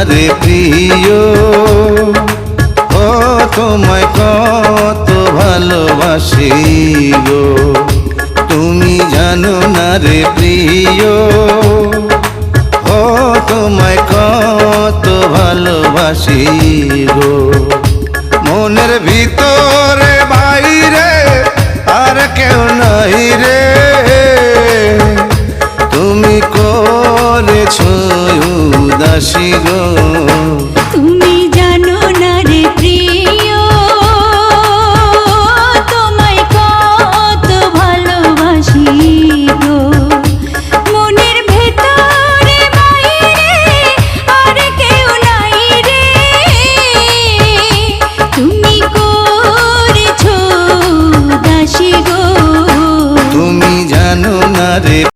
রে প্রিয়, ও তোমায় কত ভালোবাসি গো। তুমি জানো না রে প্রিয়, ও তোমায় কত ভালোবাসি গো। মনের ভিতরে বাইরে আর কেউ নাই রে, তুমি করেছ উদাসী গো।